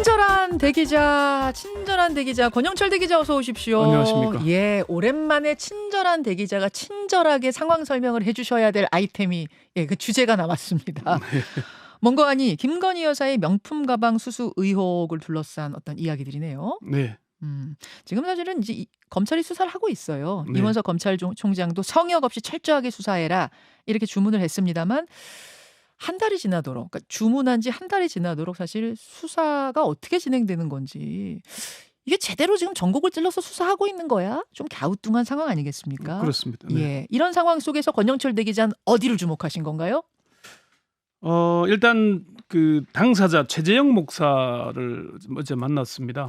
친절한 대기자 권영철 대기자 어서 오십시오. 안녕하십니까. 예, 오랜만에 친절한 대기자가 친절하게 상황 설명을 해주셔야 될 아이템이 그 주제가 나왔습니다. 네. 뭔가 하니 김건희 여사의 명품 가방 수수 의혹을 둘러싼 어떤 이야기들이네요. 네. 지금 사실은 이제 검찰이 수사를 하고 있어요. 네. 이원석 검찰총장도 성역 없이 철저하게 수사해라 이렇게 주문을 했습니다만 한 달이 지나도록, 그러니까 주문한 지 한 달이 지나도록 사실 수사가 어떻게 진행되는 건지 이게 제대로 지금 전곡을 찔러서 수사하고 있는 거야? 좀 갸우뚱한 상황 아니겠습니까? 그렇습니다. 네. 예, 이런 상황 속에서 권영철 대기자는 어디를 주목하신 건가요? 일단 그 당사자 최재형 목사를 어제 만났습니다.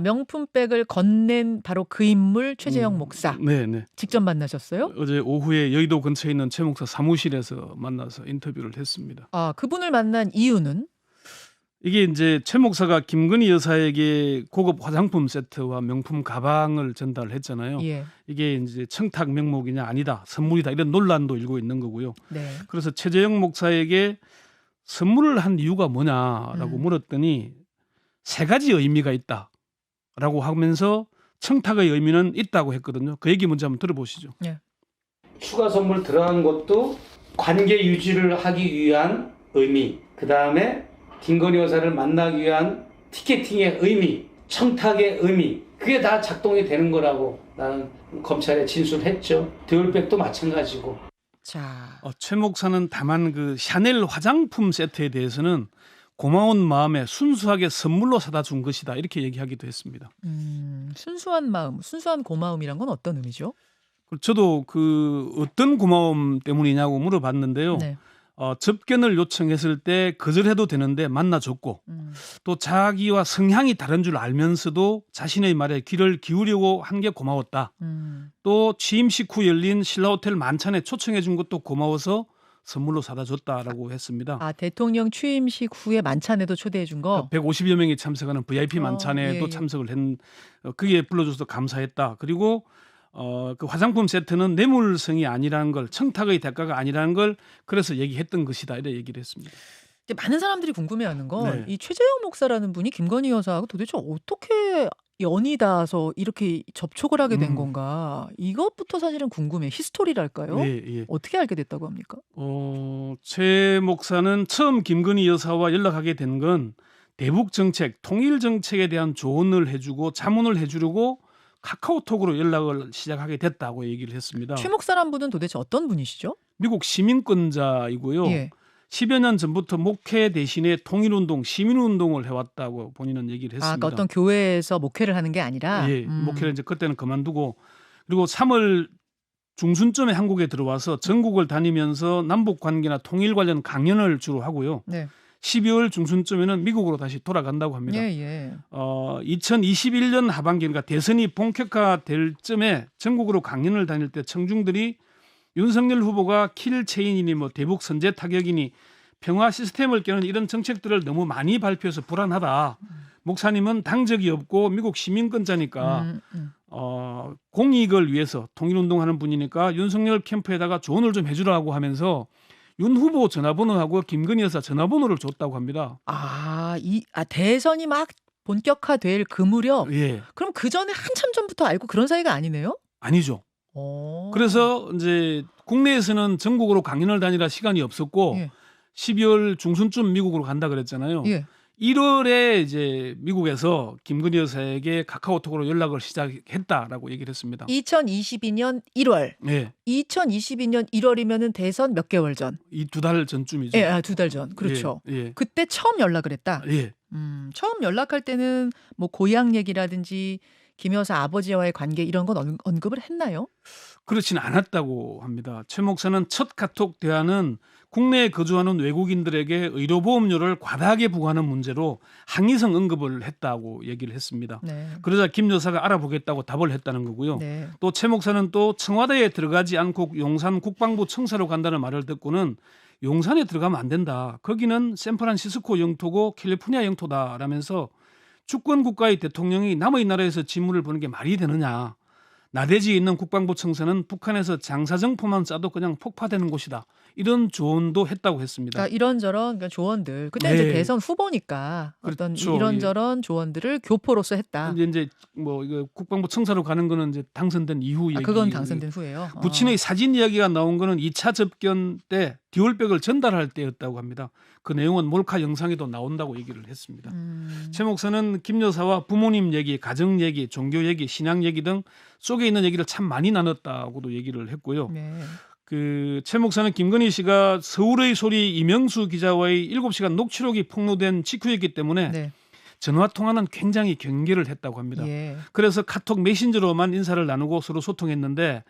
명품백을 건넨 바로 그 인물 최재형 목사 네, 네. 직접 만나셨어요? 어제 오후에 여의도 근처에 있는 최 목사 사무실에서 만나서 인터뷰를 했습니다. 그분을 만난 이유는? 이게 이제 최 목사가 김건희 여사에게 고급 화장품 세트와 명품 가방을 전달했잖아요. 예. 이게 이제 청탁 명목이냐 아니다, 선물이다 이런 논란도 일고 있는 거고요. 네. 그래서 최재형 목사에게 선물을 한 이유가 뭐냐라고 물었더니 세 가지 의미가 있다라고 하면서 청탁의 의미는 있다고 했거든요. 그 얘기 먼저 한번 들어보시죠. 예. 추가 선물 들어간 것도 관계 유지를 하기 위한 의미, 그 다음에 김건희 여사를 만나기 위한 티켓팅의 의미, 청탁의 의미, 그게 다 작동이 되는 거라고 나는 검찰에 진술했죠. 데올백도 마찬가지고. 자, 최 목사는 다만 그 샤넬 화장품 세트에 대해서는 고마운 마음에 순수하게 선물로 사다 준 것이다 이렇게 얘기하기도 했습니다. 순수한 마음, 순수한 고마움이란 건 어떤 의미죠? 저도 그 어떤 고마움 때문이냐고 물어봤는데요. 네. 접견을 요청했을 때 거절해도 되는데 만나줬고 또 자기와 성향이 다른 줄 알면서도 자신의 말에 귀를 기울이고 한 게 고마웠다. 또 취임식 후 열린 신라호텔 만찬에 초청해 준 것도 고마워서 선물로 사다 줬다라고 했습니다. 대통령 취임식 후에 만찬에도 초대해 준 거? 150여 명이 참석하는 VIP 만찬에도 예. 참석을 그게 불러줘서 감사했다. 그리고 그 화장품 세트는 뇌물성이 아니라는 걸, 청탁의 대가가 아니라는 걸 그래서 얘기했던 것이다 이렇게 얘기를 했습니다. 근데 많은 사람들이 궁금해하는 건 네. 이 최재형 목사라는 분이 김건희 여사하고 도대체 어떻게 연이 닿아서 이렇게 접촉을 하게 된 건가? 이것부터 사실은 궁금해. 히스토리랄까요? 예, 예. 어떻게 알게 됐다고 합니까? 최 목사는 처음 김건희 여사와 연락하게 된 건 대북 정책, 통일 정책에 대한 조언을 해주고 자문을 해주려고 카카오톡으로 연락을 시작하게 됐다고 얘기를 했습니다. 최 목사란 분은 도대체 어떤 분이시죠? 미국 시민권자이고요. 예. 10여 년 전부터 목회 대신에 통일운동, 시민운동을 해왔다고 본인은 얘기를 했습니다. 그러니까 어떤 교회에서 목회를 하는 게 아니라? 예, 목회를 이제 그때는 그만두고 그리고 3월 중순쯤에 한국에 들어와서 전국을 다니면서 남북 관계나 통일 관련 강연을 주로 하고요. 네. 12월 중순쯤에는 미국으로 다시 돌아간다고 합니다. 예. 2021년 하반기, 그러니까 대선이 본격화될 쯤에 전국으로 강연을 다닐 때 청중들이 윤석열 후보가 킬 체인이니 대북 선제 타격이니 평화 시스템을 깨는 이런 정책들을 너무 많이 발표해서 불안하다. 목사님은 당적이 없고 미국 시민권자니까 공익을 위해서 통일운동하는 분이니까 윤석열 캠프에다가 조언을 좀 해주라고 하면서 윤 후보 전화번호하고 김건희 여사 전화번호를 줬다고 합니다. 대선이 막 본격화될 그 무렵? 예, 그럼 그 전에 한참 전부터 알고 그런 사이가 아니네요? 아니죠. 그래서 이제 국내에서는 전국으로 강연을 다니라 시간이 없었고 예. 12월 중순쯤 미국으로 간다 그랬잖아요. 예. 1월에 이제 미국에서 김건희 여사에게 카카오톡으로 연락을 시작했다라고 얘기를 했습니다. 2022년 1월. 예, 2022년 1월이면은 대선 몇 개월 전? 이 2달 전쯤이죠. 예, 2달 전. 그렇죠. 예, 그때 처음 연락을 했다. 예. 처음 연락할 때는 고향 얘기라든지 김 여사 아버지와의 관계 이런 건 언급을 했나요? 그렇지는 않았다고 합니다. 최 목사는 첫 카톡 대화는 국내에 거주하는 외국인들에게 의료보험료를 과다하게 부과하는 문제로 항의성 언급을 했다고 얘기를 했습니다. 네. 그러자 김 여사가 알아보겠다고 답을 했다는 거고요. 네. 또 최 목사는 또 청와대에 들어가지 않고 용산 국방부 청사로 간다는 말을 듣고는 용산에 들어가면 안 된다. 거기는 샌프란시스코 영토고 캘리포니아 영토다라면서 주권 국가의 대통령이 남의 나라에서 직무를 보는 게 말이 되느냐. 나대지에 있는 국방부 청사는 북한에서 장사정포만 쏴도 그냥 폭파되는 곳이다. 이런 조언도 했다고 했습니다. 그러니까 이런저런 그러니까 조언들. 그때 네. 이제 대선 후보니까 어떤 그렇죠. 이런저런 조언들을 교포로서 했다. 이제 뭐 이거 국방부 청사로 가는 거는 이제 당선된 이후 얘기. 그건 당선된 후예요. 부친의 사진 이야기가 나온 거는 2차 접견 때 디올백을 전달할 때였다고 합니다. 그 내용은 몰카 영상에도 나온다고 얘기를 했습니다. 최 목사는 김 여사와 부모님 얘기, 가정 얘기, 종교 얘기, 신앙 얘기 등 속에 있는 얘기를 참 많이 나눴다고도 얘기를 했고요. 네. 그 최 목사는 김건희 씨가 서울의 소리 이명수 기자와의 7시간 녹취록이 폭로된 직후였기 때문에 네. 전화 통화는 굉장히 경계를 했다고 합니다. 예. 그래서 카톡 메신저로만 인사를 나누고 서로 소통했는데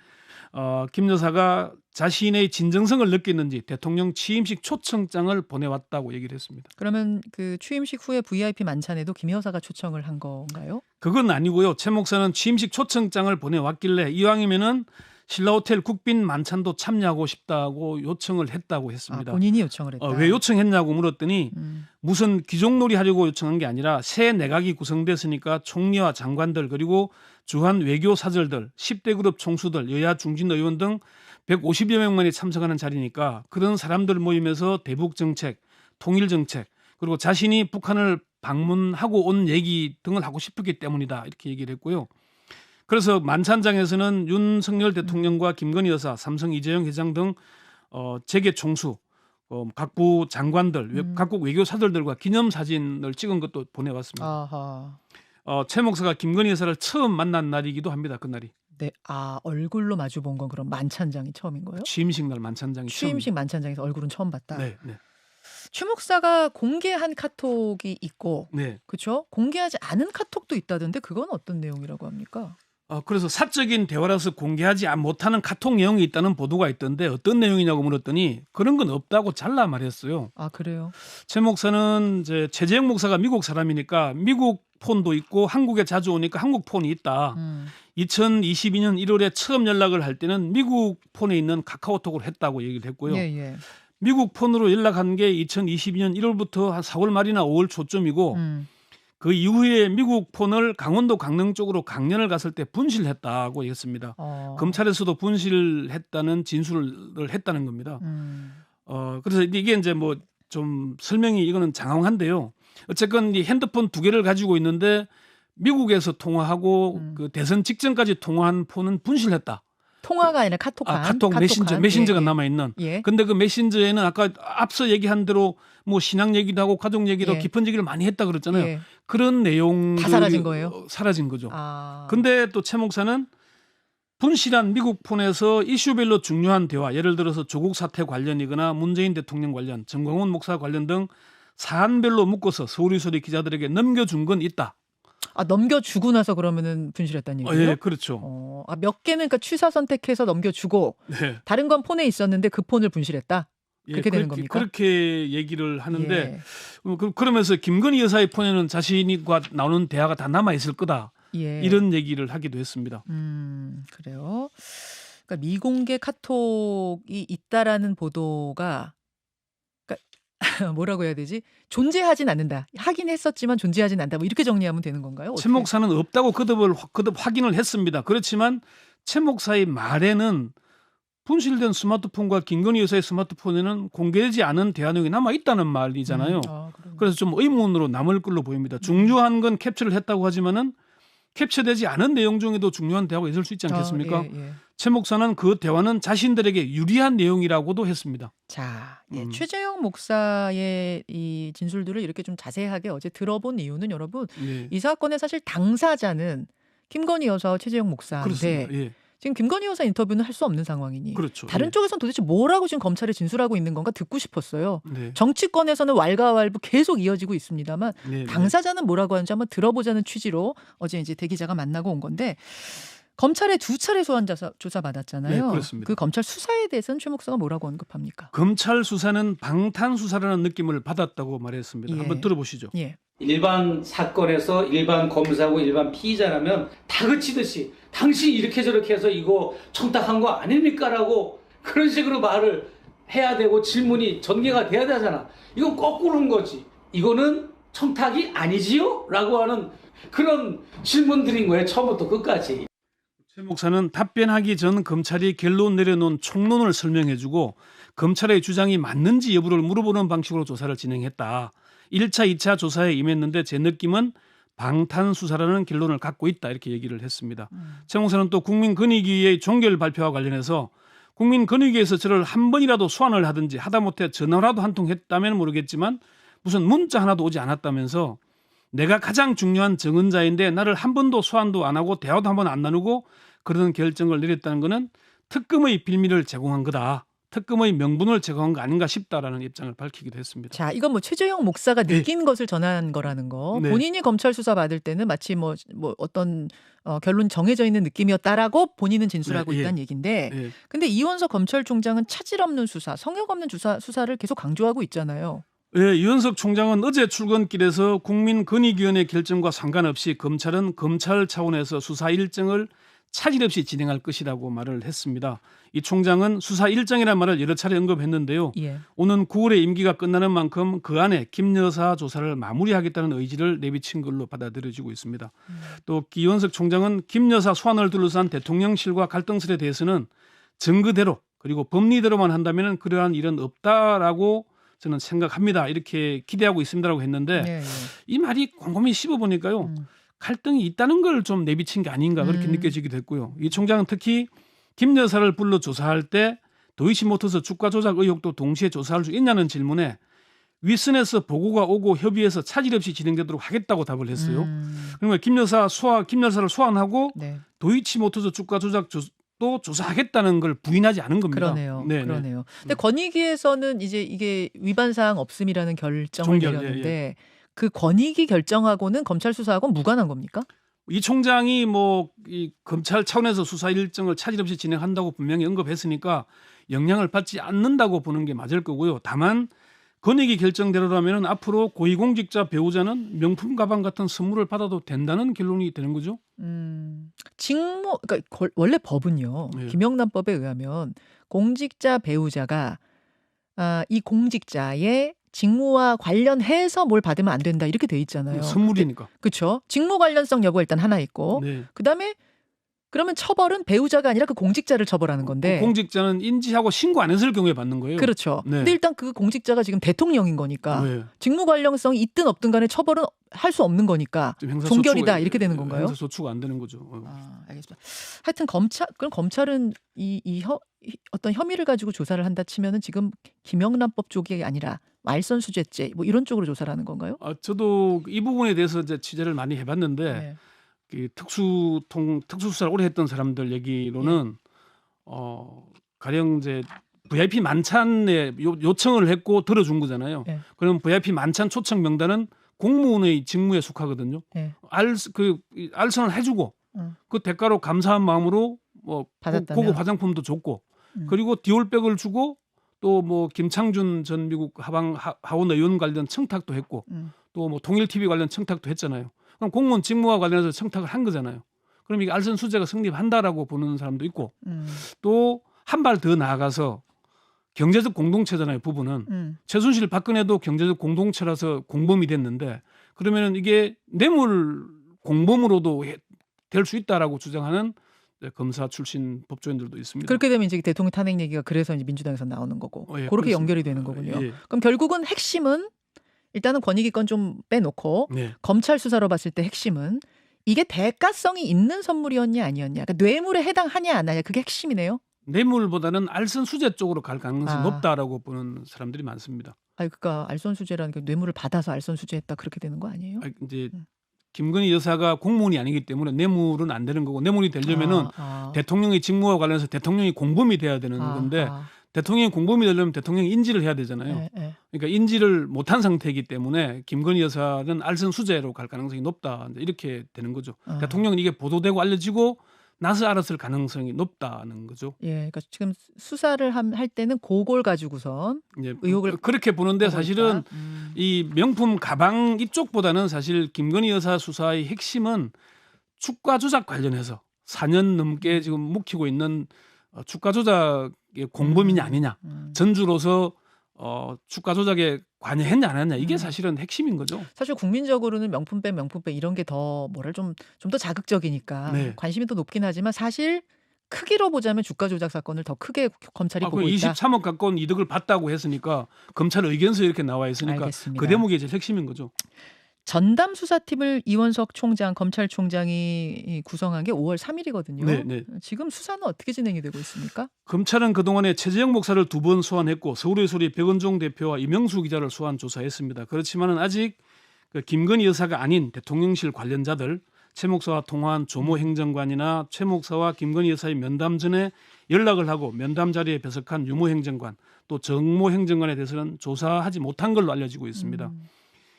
김 여사가 자신의 진정성을 느꼈는지 대통령 취임식 초청장을 보내왔다고 얘기를 했습니다. 그러면 그 취임식 후에 VIP 만찬에도 김 여사가 초청을 한 건가요? 그건 아니고요. 최 목사는 취임식 초청장을 보내왔길래 이왕이면은 신라호텔 국빈 만찬도 참여하고 싶다고 요청을 했다고 했습니다. 본인이 요청을 했다. 왜 요청했냐고 물었더니 무슨 귀족놀이 하려고 요청한 게 아니라 새 내각이 구성됐으니까 총리와 장관들 그리고 주한 외교 사절들 10대 그룹 총수들 여야 중진 의원 등 150여 명만이 참석하는 자리니까 그런 사람들 모임에서 대북 정책, 통일 정책 그리고 자신이 북한을 방문하고 온 얘기 등을 하고 싶었기 때문이다 이렇게 얘기를 했고요. 그래서 만찬장에서는 윤석열 대통령과 김건희 여사, 삼성 이재용 회장 등 재계 총수, 각부 장관들, 각국 외교사들과 기념사진을 찍은 것도 보내왔습니다. 아하. 최 목사가 김건희 여사를 처음 만난 날이기도 합니다. 그날이. 네. 얼굴로 마주 본 건 그럼 만찬장이 처음인 거예요? 취임식 날 만찬장이 취임식 만찬장에서 얼굴은 처음 봤다. 처음. 네. 최 목사가 공개한 카톡이 있고, 네. 그렇죠? 공개하지 않은 카톡도 있다던데 그건 어떤 내용이라고 합니까? 그래서 사적인 대화라서 공개하지 못하는 카톡 내용이 있다는 보도가 있던데 어떤 내용이냐고 물었더니 그런 건 없다고 잘라 말했어요. 아 그래요? 최 목사는 이제 최재형 목사가 미국 사람이니까 미국 폰도 있고 한국에 자주 오니까 한국 폰이 있다. 2022년 1월에 처음 연락을 할 때는 미국 폰에 있는 카카오톡을 했다고 얘기를 했고요. 예. 미국 폰으로 연락한 게 2022년 1월부터 한 4월 말이나 5월 초쯤이고 그 이후에 미국 폰을 강원도 강릉 쪽으로 강연을 갔을 때 분실했다고 했습니다. 검찰에서도 분실했다는 진술을 했다는 겁니다. 그래서 이게 이제 뭐 좀 설명이 이거는 장황한데요. 어쨌건 이 핸드폰 2개를 가지고 있는데 미국에서 통화하고 그 대선 직전까지 통화한 폰은 분실했다. 통화가 아니라 카톡한. 카톡 메신저가 남아 있는. 예. 근데 그 메신저에는 아까 앞서 얘기한 대로 뭐 신앙 얘기도 하고 가족 얘기도 깊은 얘기를 많이 했다 그랬잖아요. 예. 그런 내용들이 다 사라진 거예요? 사라진 거죠. 아. 근데 또 최 목사는 분실한 미국 폰에서 이슈별로 중요한 대화, 예를 들어서 조국 사태 관련이거나 문재인 대통령 관련, 정광훈 목사 관련 등 사안별로 묶어서 서울이소리 기자들에게 넘겨준 건 있다. 넘겨주고 나서 그러면은 분실했다는 얘기예요? 예, 그렇죠. 몇 개는 그러니까 취사 선택해서 넘겨주고 네. 다른 건 폰에 있었는데 그 폰을 분실했다? 그렇게 되는 겁니까? 그렇게 얘기를 하는데 예. 그러면서 김건희 여사의 폰에는 자신과 나오는 대화가 다 남아 있을 거다. 예. 이런 얘기를 하기도 했습니다. 그래요. 그러니까 미공개 카톡이 있다라는 보도가 그러니까 뭐라고 해야 되지? 존재하진 않는다. 하긴 했었지만 존재하진 않는다. 뭐 이렇게 정리하면 되는 건가요? 최 목사는 없다고 거듭 확인을 했습니다. 그렇지만 최 목사의 말에는 분실된 스마트폰과 김건희 여사의 스마트폰에는 공개되지 않은 대화 내용이 남아 있다는 말이잖아요. 그래서 좀 의문으로 남을 걸로 보입니다. 중요한 건 캡처를 했다고 하지만은 캡처되지 않은 내용 중에도 중요한 대화가 있을 수 있지 않겠습니까? 예. 최 목사는 그 대화는 자신들에게 유리한 내용이라고도 했습니다. 자, 최재형 목사의 이 진술들을 이렇게 좀 자세하게 어제 들어본 이유는 여러분 이 사건의 사실 당사자는 김건희 여사와 최재형 목사인데 그렇습니다. 예. 지금 김건희 여사 인터뷰는 할 수 없는 상황이니 그렇죠. 다른 쪽에서는 도대체 뭐라고 지금 검찰에 진술하고 있는 건가 듣고 싶었어요. 네. 정치권에서는 왈가왈부 계속 이어지고 있습니다만 당사자는 뭐라고 하는지 한번 들어보자는 취지로 어제 이제 대기자가 만나고 온 건데 검찰에 2차례 소환 조사 받았잖아요. 네, 그렇습니다. 그 검찰 수사에 대해서는 최 목사가 뭐라고 언급합니까? 검찰 수사는 방탄 수사라는 느낌을 받았다고 말했습니다. 예. 한번 들어보시죠. 예. 일반 사건에서 일반 검사고 일반 피의자라면 다그치듯이 당신 이렇게 저렇게 해서 이거 청탁한 거 아닙니까? 라고 그런 식으로 말을 해야 되고 질문이 전개가 돼야 되잖아. 이건 거꾸로인 거지. 이거는 청탁이 아니지요? 라고 하는 그런 질문들인 거예요. 처음부터 끝까지. 최 목사는 답변하기 전 검찰이 결론 내려놓은 총론을 설명해주고 검찰의 주장이 맞는지 여부를 물어보는 방식으로 조사를 진행했다. 1차, 2차 조사에 임했는데 제 느낌은 방탄수사라는 결론을 갖고 있다 이렇게 얘기를 했습니다. 최 목사는 또 국민권익위의 종결 발표와 관련해서 국민권익위에서 저를 한 번이라도 소환을 하든지 하다못해 전화라도 한 통 했다면 모르겠지만 무슨 문자 하나도 오지 않았다면서 내가 가장 중요한 증언자인데 나를 한 번도 소환도 안 하고 대화도 한 번 안 나누고 그런 결정을 내렸다는 것은 특검의 빌미를 제공한 거다. 특검의 명분을 제공한 거 아닌가 싶다라는 입장을 밝히기도 했습니다. 자, 이건 뭐 최재형 목사가 느낀 것을 전한 거라는 거. 네. 본인이 검찰 수사 받을 때는 마치 뭐 어떤 결론이 정해져 있는 느낌이었다라고 본인은 진술하고 네, 예. 있다는 얘기인데, 예. 근데 이원석 검찰총장은 차질 없는 수사, 성역 없는 수사를 계속 강조하고 있잖아요. 예, 이원석 총장은 어제 출근길에서 국민권익위원회 결정과 상관없이 검찰은 검찰 차원에서 수사 일정을 차질 없이 진행할 것이라고 말을 했습니다. 이 총장은 수사 일정이라는 말을 여러 차례 언급했는데요. 예. 오는 9월에 임기가 끝나는 만큼 그 안에 김 여사 조사를 마무리하겠다는 의지를 내비친 걸로 받아들여지고 있습니다. 또 이원석 총장은 김 여사 소환을 둘러싼 대통령실과 갈등설에 대해서는 증거대로 그리고 법리대로만 한다면 그러한 일은 없다라고 저는 생각합니다. 이렇게 기대하고 있습니다라고 했는데 네, 네. 이 말이 곰곰이 씹어보니까요. 갈등이 있다는 걸 좀 내비친 게 아닌가 그렇게 느껴지기도 했고요. 이 총장은 특히 김 여사를 불러 조사할 때 도이치모터스 주가 조작 의혹도 동시에 조사할 수 있냐는 질문에 윗선에서 보고가 오고 협의해서 차질 없이 진행되도록 하겠다고 답을 했어요. 그러니까 김 여사를 소환하고 네. 도이치모터스 주가 조작도 조사하겠다는 걸 부인하지 않은 겁니다. 그러네요. 네, 네. 그러네요. 근데 권익위에서는 이제 이게 위반 사항 없음이라는 결정을 종결, 내렸는데 그 권익위 결정하고는 검찰 수사하고는 무관한 겁니까? 이 총장이 이 검찰 차원에서 수사 일정을 차질 없이 진행한다고 분명히 언급했으니까 영향을 받지 않는다고 보는 게 맞을 거고요. 다만 권익위 결정대로라면 앞으로 고위공직자 배우자는 명품 가방 같은 선물을 받아도 된다는 결론이 되는 거죠. 그러니까 원래 법은요. 네. 김영란법에 의하면 공직자 배우자가 이 공직자의 직무와 관련해서 뭘 받으면 안 된다 이렇게 돼 있잖아요. 선물이니까. 그렇죠. 직무 관련성 여부가 일단 하나 있고, 네. 그다음에 그러면 처벌은 배우자가 아니라 그 공직자를 처벌하는 건데. 그 공직자는 인지하고 신고 안 했을 경우에 받는 거예요. 그렇죠. 네. 근데 일단 그 공직자가 지금 대통령인 거니까 네. 직무 관련성이 있든 없든 간에 처벌은 할 수 없는 거니까 좀 형사 종결이다 소추가- 이렇게 되는 건가요? 형사 소추가 안 되는 거죠. 알겠습니다. 하여튼 그럼 검찰은 어떤 혐의를 가지고 조사를 한다 치면은 지금 김영란법 쪽이 아니라 말선수재죄 뭐 이런 쪽으로 조사를 하는 건가요? 저도 이 부분에 대해서 이제 취재를 많이 해봤는데 네. 그 특수수사를 오래 했던 사람들 얘기로는 가령 이제 VIP 만찬에 요청을 했고 들어준 거잖아요. 네. 그럼 VIP 만찬 초청 명단은 공무원의 직무에 속하거든요. 네. 알선을 해주고 음. 그 대가로 감사한 마음으로 뭐 받았다면? 고급 화장품도 줬고 그리고 디올백을 주고 또 뭐 김창준 전 미국 하원 의원 관련 청탁도 했고 또 뭐 통일TV 관련 청탁도 했잖아요. 그럼 공무원 직무와 관련해서 청탁을 한 거잖아요. 그럼 이게 알선 수재가 성립한다라고 보는 사람도 있고 또 한 발 더 나아가서 경제적 공동체잖아요. 부분은 최순실 박근혜도 경제적 공동체라서 공범이 됐는데 그러면은 이게 뇌물 공범으로도 될 수 있다라고 주장하는 검사 출신 법조인들도 있습니다. 그렇게 되면 이제 대통령 탄핵 얘기가 그래서 이제 민주당에서 나오는 거고 예, 그렇게 그렇습니다. 연결이 되는 거군요. 예. 그럼 결국은 핵심은 일단은 권익위 건 좀 빼놓고 네. 검찰 수사로 봤을 때 핵심은 이게 대가성이 있는 선물이었냐 아니었냐, 그러니까 뇌물에 해당하냐 안 하냐 그게 핵심이네요. 뇌물보다는 알선 수재 쪽으로 갈 가능성이 아. 높다라고 보는 사람들이 많습니다. 그러니까 알선수재라는 게 뇌물을 받아서 알선수재했다 그렇게 되는 거 아니에요? 이제 김건희 여사가 공무원이 아니기 때문에 뇌물은 안 되는 거고 뇌물이 되려면은 대통령의 직무와 관련해서 대통령이 공범이 돼야 되는 건데 대통령이 공범이 되려면 대통령이 인지를 해야 되잖아요. 네. 그러니까 인지를 못한 상태이기 때문에 김건희 여사는 알선 수재로 갈 가능성이 높다. 이제 이렇게 되는 거죠. 대통령은 이게 보도되고 알려지고 나서 알았을 가능성이 높다는 거죠. 예, 그러니까 지금 수사를 할 때는 그걸 가지고선 이제 의혹을 그렇게 보는데 보고 사실은 있다. 이 명품 가방 이쪽보다는 사실 김건희 여사 수사의 핵심은 주가 조작 관련해서 4년 넘게 지금 묵히고 있는 주가 조작의 공범이냐 아니냐. 전주로서 주가 조작에 관여했냐 안 했냐 이게 사실은 핵심인 거죠. 사실 국민적으로는 명품백 이런 게 더 뭐랄 좀 더 자극적이니까 네. 관심이 더 높긴 하지만 사실 크기로 보자면 주가 조작 사건을 더 크게 검찰이 그 보고 있다. 23억 가까운 이득을 봤다고 했으니까 검찰 의견서에 이렇게 나와 있으니까 알겠습니다. 그 대목이 제일 핵심인 거죠. 전담 수사팀을 이원석 총장, 검찰총장이 구성한 게 5월 3일이거든요. 네, 네. 지금 수사는 어떻게 진행이 되고 있습니까? 검찰은 그동안에 최재형 목사를 2번 소환했고 서울의 소리 백원종 대표와 이명수 기자를 소환 조사했습니다. 그렇지만은 아직 그 김건희 여사가 아닌 대통령실 관련자들 최 목사와 통화한 조모 행정관이나 최 목사와 김건희 여사의 면담 전에 연락을 하고 면담 자리에 배석한 유모 행정관 또 정모 행정관에 대해서는 조사하지 못한 걸로 알려지고 있습니다.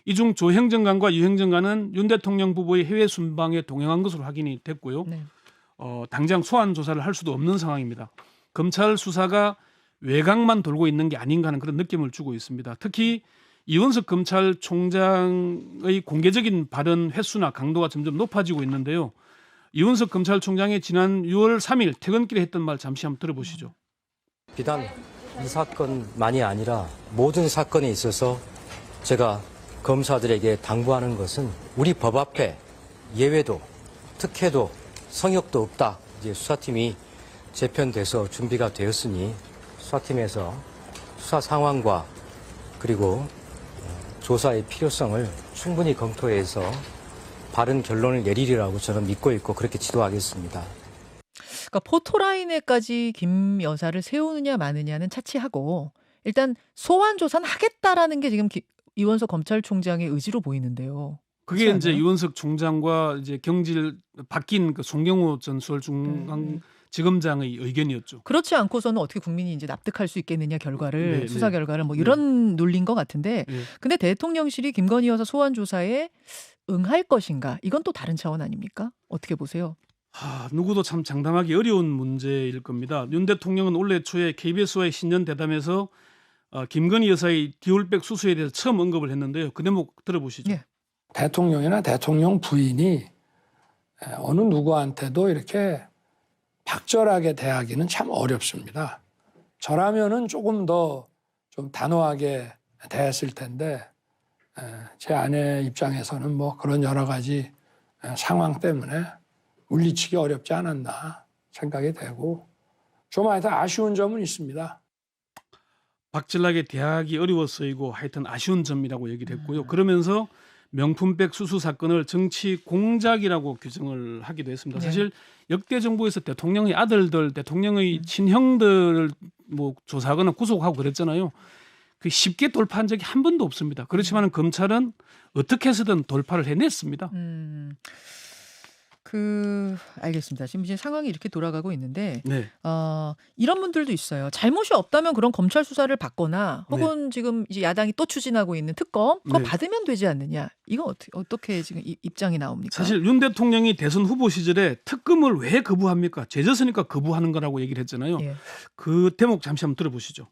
이 중 조 행정관과 유 행정관은 윤 대통령 부부의 해외 순방에 동행한 것으로 확인이 됐고요. 네. 당장 소환 조사를 할 수도 없는 상황입니다. 검찰 수사가 외곽만 돌고 있는 게 아닌가 하는 그런 느낌을 주고 있습니다. 특히 이원석 검찰총장의 공개적인 발언 횟수나 강도가 점점 높아지고 있는데요. 이원석 검찰총장이 지난 6월 3일 퇴근길에 했던 말 잠시 한번 들어보시죠. 비단 이 사건만이 아니라 모든 사건에 있어서 제가 검사들에게 당부하는 것은 우리 법 앞에 예외도 특혜도 성역도 없다. 이제 수사팀이 재편돼서 준비가 되었으니 수사팀에서 수사 상황과 그리고 조사의 필요성을 충분히 검토해서 바른 결론을 내리리라고 저는 믿고 있고 그렇게 지도하겠습니다. 그러니까 포토라인에까지 김 여사를 세우느냐 마느냐는 차치하고 일단 소환 조사는 하겠다라는 게 지금 이원석 검찰총장의 의지로 보이는데요. 그게 그렇지 이제 않아요? 이원석 총장과 이제 경질 바뀐 그 송경호 전 서울중앙지검장의 의견이었죠. 그렇지 않고서는 어떻게 국민이 이제 납득할 수 있겠느냐 결과를 네, 수사 네. 결과를 뭐 이런 논리인 것 같은데 예. 근데 대통령실이 김건희 여사 소환 조사에 응할 것인가 이건 또 다른 차원 아닙니까? 어떻게 보세요? 누구도 참 장담하기 어려운 문제일 겁니다. 윤 대통령은 올해 초에 KBS와의 신년 대담에서 김건희 여사의 디올백 수수에 대해서 처음 언급을 했는데요. 그 대목 들어보시죠. 예. 대통령이나 대통령 부인이 어느 누구한테도 이렇게 박절하게 대하기는 참 어렵습니다. 저라면은 조금 더 좀 단호하게 대했을 텐데 제 아내 입장에서는 뭐 그런 여러 가지 상황 때문에 물리치기 어렵지 않았나 생각이 되고 좀 하여튼 아쉬운 점은 있습니다. 박질나게 대하기 어려웠어이고 하여튼 아쉬운 점이라고 얘기를 했고요. 그러면서 명품백 수수 사건을 정치 공작이라고 규정을 하기도 했습니다. 네. 사실 역대 정부에서 대통령의 아들들, 대통령의 친형들을 뭐 조사하거나 구속하고 그랬잖아요. 그 쉽게 돌파한 적이 한 번도 없습니다. 그렇지만 검찰은 어떻게 해서든 돌파를 해냈습니다. 알겠습니다. 지금 이제 상황이 이렇게 돌아가고 있는데 네. 이런 분들도 있어요. 잘못이 없다면 그런 검찰 수사를 받거나 혹은 지금 이제 야당이 또 추진하고 있는 특검 그거 네. 받으면 되지 않느냐. 이건 어떻게 지금 입장이 나옵니까? 사실 윤 대통령이 대선 후보 시절에 특검을 왜 거부합니까? 죄졌으니까 거부하는 거라고 얘기를 했잖아요. 예. 그 대목 잠시 한번 들어보시죠.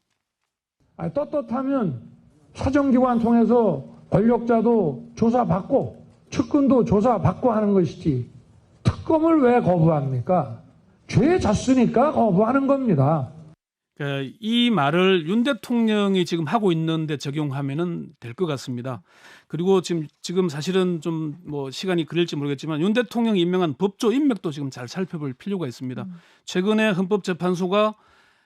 떳떳하면 사정기관 통해서 권력자도 조사받고 측근도 조사받고 하는 것이지 특검을 왜 거부합니까? 죄 졌으니까 거부하는 겁니다. 이 말을 윤 대통령이 지금 하고 있는데 적용하면은 될 것 같습니다. 그리고 지금 사실은 좀 뭐 시간이 그릴지 모르겠지만 윤 대통령이 임명한 법조 인맥도 지금 잘 살펴볼 필요가 있습니다. 최근에 헌법재판소가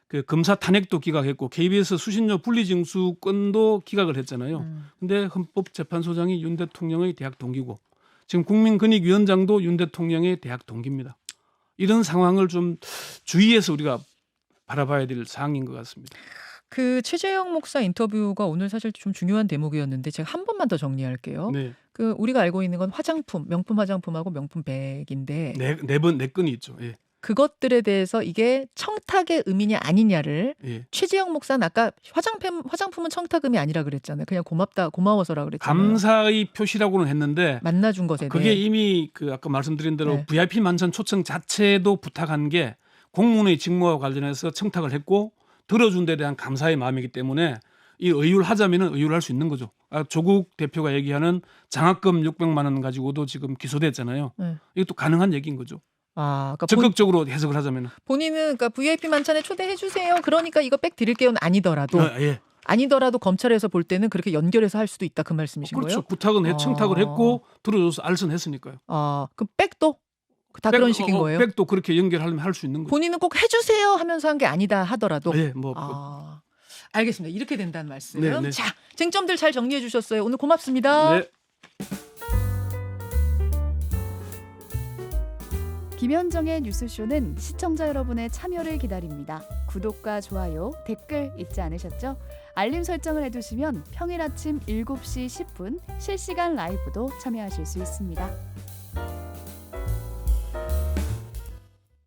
그 검사 탄핵도 기각했고 KBS 수신료 분리징수 건도 기각을 했잖아요. 근데 헌법재판소장이 윤 대통령의 대학 동기고 지금 국민권익위원장도 윤 대통령의 대학 동기입니다. 이런 상황을 좀 주의해서 우리가 바라봐야 될 사항인 것 같습니다. 그 최재형 목사 인터뷰가 오늘 사실 좀 중요한 대목이었는데 제가 한 번만 더 정리할게요. 네, 그 우리가 알고 있는 건 화장품, 명품 화장품하고 명품 백인데 네 건이 있죠. 예, 그것들에 대해서 이게 청탁의 의미냐 아니냐를 예. 최재형 목사는 아까 화장품은 청탁금이 아니라 그랬잖아요. 그냥 고마워서라 그랬잖아요. 감사의 표시라고는 했는데 만나준 것에 그게 대해. 이미 그 아까 말씀드린 대로 네. VIP 만찬 초청 자체도 부탁한 게 공무원의 직무와 관련해서 청탁을 했고 들어준 데 대한 감사의 마음이기 때문에 이 의율하자면은 의율할 수 있는 거죠. 조국 대표가 얘기하는 장학금 600만 원 가지고도 지금 기소됐잖아요. 네. 이것도 가능한 얘기인 거죠. 그러니까 적극적으로 해석을 하자면. 본인은 그러니까 VIP 만찬에 초대해 주세요. 그러니까 이거 백 드릴게요는 아니더라도 예. 아니더라도 검찰에서 볼 때는 그렇게 연결해서 할 수도 있다 그 말씀이신 그렇죠. 거예요? 부탁은 청탁을 아. 했고 들어줘서 알선했으니까요. 그럼 백도 다 그런 식인 거예요? 백도 그렇게 연결하려면 할 수 있는 거죠. 본인은 꼭 해주세요 하면서 한 게 아니다 하더라도. 예, 뭐 알겠습니다. 이렇게 된다는 말씀. 네, 네. 자, 쟁점들 잘 정리해 주셨어요. 오늘 고맙습니다. 네. 김현정의 뉴스쇼는 시청자 여러분의 참여를 기다립니다. 구독과 좋아요, 댓글 잊지 않으셨죠? 알림 설정을 해두시면 평일 아침 7시 10분 실시간 라이브도 참여하실 수 있습니다.